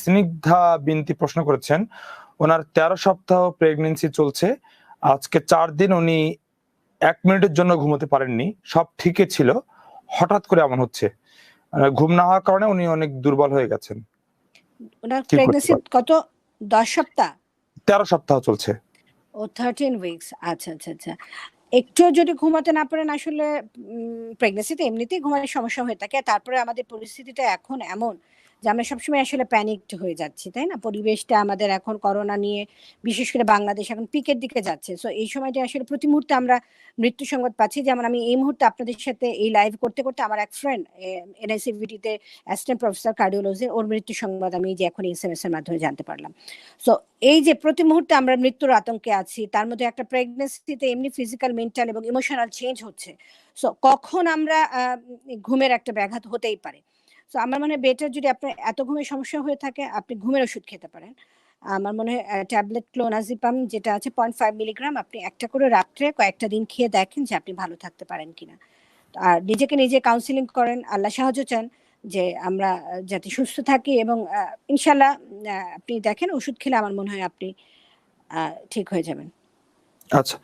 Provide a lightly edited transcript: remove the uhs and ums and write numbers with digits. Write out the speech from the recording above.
স্নিগ্ধা বিনতি প্রশ্ন করেছেন, ওনার 13 সপ্তাহ প্রেগন্যান্সি চলছে, আজকে 4 দিন উনি 1 মিনিটের জন্য ঘুমোতে পারেননি, সব ঠিকই ছিল, হঠাৎ করে এমন হচ্ছে। ঘুম না হওয়ার কারণে উনি অনেক দুর্বল হয়ে গেছেন। ওনার প্রেগন্যান্সি কত 10 সপ্তাহ 13 সপ্তাহ চলছে ও 13 উইকস। আচ্ছা আচ্ছা আচ্ছা, একটু যদি ঘুমাতে না পারেন, আসলে প্রেগন্যান্সিতে এমনিতেই ঘুমানোর সমস্যা হয়ে থাকে, তারপরে আমাদের পরিস্থিতিটা এখন এমন যে আমরা সবসময় আসলে প্যানিকড হয়ে যাচ্ছি, তাই না? পরিবেশটা আমাদের এখন করোনা নিয়ে, বিশেষ করে বাংলাদেশ এখন পিকের দিকে যাচ্ছে। সো এই সময়টা আসলে প্রতি মুহূর্তে আমরা মৃত্যু সংবাদ পাচ্ছি। যেমন আমি এই মুহূর্তে আপনাদের সাথে এই লাইভ করতে করতে আমার এক ফ্রেন্ড এনআইসিভিটিতে অ্যাসিস্ট্যান্ট প্রফেসর কার্ডিওলজি, ওর মৃত্যু সংবাদ আমি যে এখন এসএমএস এর মাধ্যমে জানতে পারলাম। সো এই যে প্রতি মুহূর্তে আমরা মৃত্যুর আতঙ্কে আছি, তার মধ্যে একটা প্রেগন্যান্সিতে এমনি ফিজিক্যাল, মেন্টাল এবং ইমোশনাল চেঞ্জ হচ্ছে। সো কখন আমরা ঘুমের একটা ব্যাঘাত হতেই পারে। সো আমার মনে হয় বেটার, যদি আপনার এত ঘুমের সমস্যা হয়ে থাকে, আপনি ঘুমের ওষুধ খেতে পারেন। আমার মনে হয় ট্যাবলেট ক্লোনাজিপাম যেটা আছে 0.5 মিলিগ্রাম, আপনি একটা করে রাত্রে কয়েকটা দিন খেয়ে দেখেন যে আপনি ভালো থাকতে পারেন কিনা। আর নিজেকে নিজে কাউন্সিলিং করেন, আল্লাহ সাহায্য চান যে আমরা যাতে সুস্থ থাকি, এবং ইনশাল্লাহ আপনি দেখেন ওষুধ খেলে আমার মনে হয় আপনি ঠিক হয়ে যাবেন। আচ্ছা।